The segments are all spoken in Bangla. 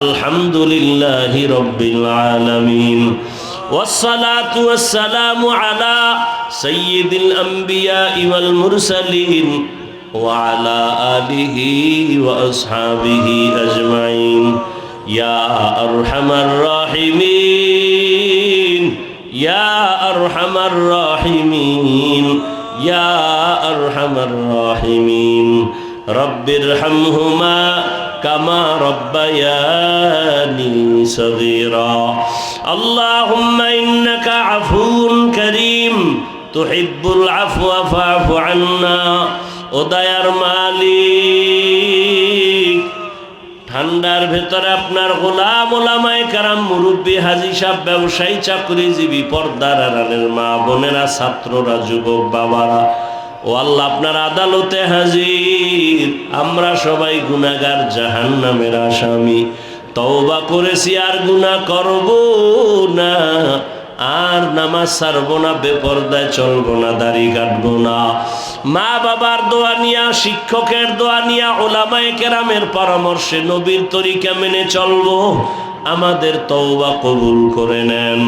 الحمد لله رب العالمين والصلاة والسلام على سيد الأنبياء والمرسلين وعلى آله وأصحابه أجمعين يا أرحم الراحمين يا أرحم الراحمين يا أرحم الراحمين رب ارحمهما كما ربياني صغيرا اللهم إنك عفو كريم تحب العفو فاعف عنا ও দয়ার মালিক ঠান্ডার ভেতরে আপনার গোলাম ওলামায়ে কেরাম মুরব্বী হাজী সাহেব ব্যবসায়ী চাকরিজীবী পর্দার আড়ালের মা বোনেরা ছাত্ররা যুবক বাবারা ও আল্লাহ আপনার আদালতে হাজির আমরা সবাই গুনাহগার জাহান্নামের আসামি তওবা করেছি আর গুনাহ করব না আর নামাজ ছাড়বো না বেপরদায় চলবো না দাড়ি কাটবো না মা বাবার দোয়া নিয়া শিক্ষকের দোয়া নিয়া উলামায়ে কেরামের পরামর্শে নবীর তরিকা মেনে চলবো আমাদের তওবা কবুল করে নেন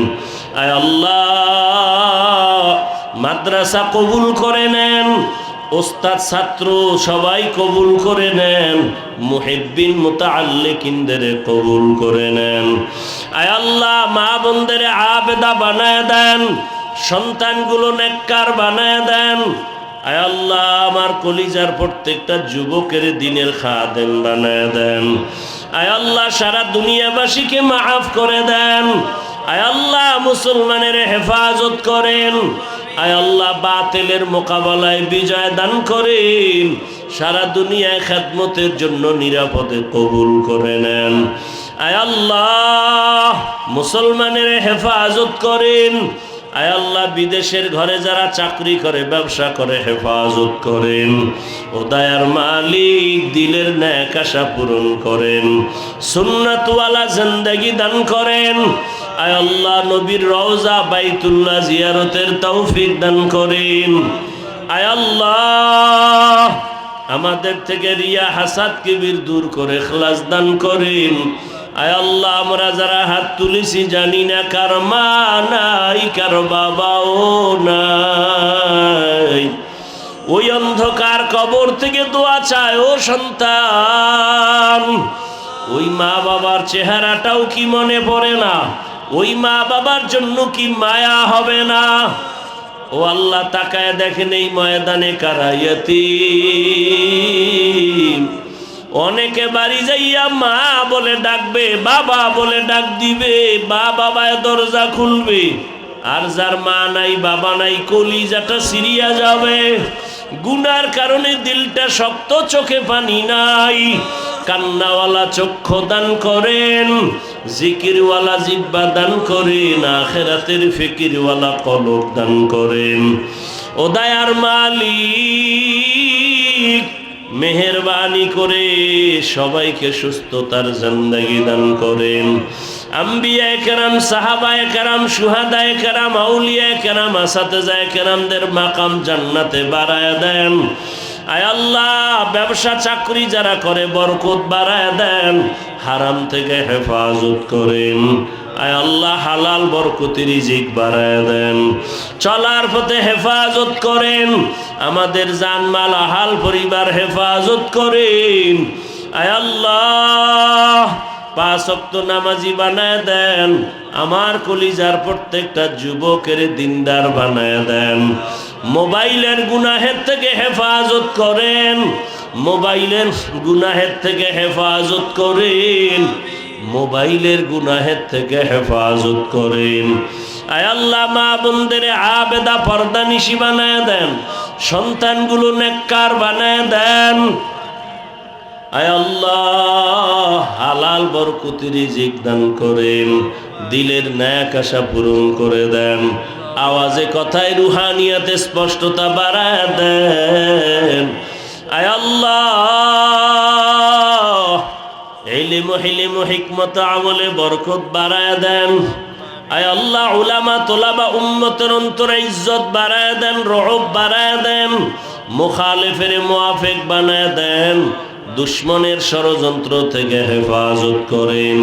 আয় আল্লাহ মাদ্রাসা কবুল করে নেন ওস্তাদ ছাত্র সবাই কবুল করে নেন মুহিব্বিন মুতাআল্লিকিনদের কবুল করে নেন আয় আল্লাহ মা বোনদের আবেদা বানায় দেন সন্তানগুলো নেককার বানায় দেন আয় আল্লাহ আমার কলিজার প্রত্যেকটা যুবকের দিনের খাদেম বানায় দেন আয় আল্লাহ সারা দুনিয়াবাসীকে মাফ করে দেন আয় আল্লাহ মুসলমানের হেফাজত করেন আয় আল্লাহ বাতিলের মোকাবেলায় বিজয় দান করেন সারা দুনিয়ায় খেদমতের জন্য নিরাপদে কবুল করে নেন আয় আল্লাহ মুসলমানের হেফাজত করেন আয় আল্লাহ বিদেশের ঘরে যারা চাকরি করে ব্যবসা করে হেফাজত করেন ও দয়ার মালিক দিলের নেক আশা পূরণ করেন সুন্নাতওয়ালা জিন্দেগি দান করেন আয় আল্লাহ নবীর রওজা বাইতুল্লাহ জিয়ারতের তৌফিক দান করেন আয় আল্লাহ আমাদের থেকে রিয়া হাসাদ কিবির দূর করে ইখলাস দান করেন আয় আল্লাহ আমরা যারা হাত তুলেছি জানি না কার মা নাই কার বাবাও নাই ওই অন্ধকার কবর থেকে দোয়া চায় ও সন্তান ওই মা বাবার চেহারাটাও কি মনে পড়ে না ওই মা বাবার জন্য কি মায়া হবে না ও আল্লাহ তাকায় দেখেন এই ময়দানে কারা ইয়াতীম অনেকে বাড়ি যাইয়া মা বলে ডাকবে বাবা বলে ডাক দিবে বাবায় দরজা খুলবে আর যার মা নাই বাবা নাই কলিজাটা সিরিয়া যাবে গুনার কারণে দিলটা শক্ত চোখে পানি নাই কান্নাওয়ালা চক্ষু দান করেন জিকিরওয়ালা জিহ্বা দান করেন আখিরাতের ফিকিরওয়ালা কলব দান করেন ও দয়ার মালিক মেহেরবানি করে সবাইকে সুস্থতার জিন্দেগি দান করেন আম্বিয়ায়ে কেরাম সাহাবায়ে কেরাম শুহাদায়ে কেরাম আউলিয়ায়ে কেরাম আসাতেজায়ে কেরামদের মাকাম জান্নাতে বাড়ায় দেন আয় আল্লাহ ব্যবসা চাকরি যারা করে বরকত বাড়ায় দেন হারাম থেকে হেফাজত করেন আয় আল্লাহ হালাল বরকতি রিজিক বাড়ায় দেন চলার পথে হেফাজত করেন আমাদের জানমাল আহাল পরিবার হেফাজত করেন আয় আল্লাহ 5 ওয়াক্ত নামাজি বানায় দেন আমার কলিজার প্রত্যেকটা যুবকের দিনদার বানায় দেন মোবাইলের গুনাহের থেকে হেফাজত করেন মোবাইলের গুনাহের থেকে হেফাজত করেন মোবাইলের গুনাহের থেকে হেফাজত করেন আয় আল্লাহ মা বোনদের আবেদা পর্দানিশী বানায় দেন সন্তানগুলো নেককার বানায় দেন আয় আল্লাহ হালাল বরকতি রিজিক দান করেন দিলের নেক আশা পূরণ করে দেন আওয়াজে কথায় রুহানিয়াতে স্পষ্টতা বাড়ায় দেন আয় আল্লাহ ইলম হিকমত আমলে বরকত বাড়ায় দেন আয় আল্লাহ উলামা তোলাবা উম্মতের অন্তরে ইজ্জত বাড়ায় দেন রহব বাড়ায় দেন মুখালিফের মুআফিক বানায় দেন দুশমনের ষড়যন্ত্র থেকে হেফাজত করেন,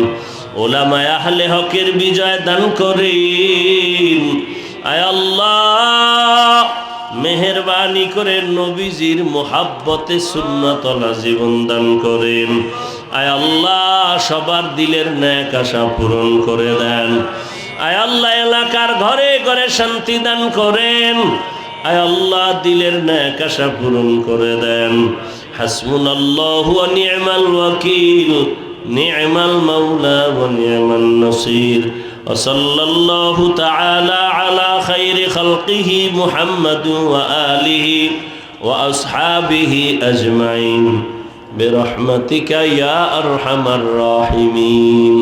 উলামায়ে আহলে হকের বিজয় দান করেন। আয় আল্লাহ, মেহেরবানি করে নবীজির মোহাব্বতে সুন্নতলা জীবন দান করেন। আয় আল্লাহ, সবার দিলের ন্যাক আশা পূরণ করে দেন। আয় আল্লাহ, এলাকার ঘরে ঘরে শান্তি দান করেন। আয় আল্লাহ, দিলের ন্যাক আশা পূরণ করে দেন। হাসবুনাল্লাহু ওয়া নি'মাল ওয়াকিল, নি'মাল মাওলা ওয়া নি'মান নাসির। وصلى الله تعالى على خير خلقه محمد وآله وأصحابه أجمعين برحمتك يا أرحم الراحمين।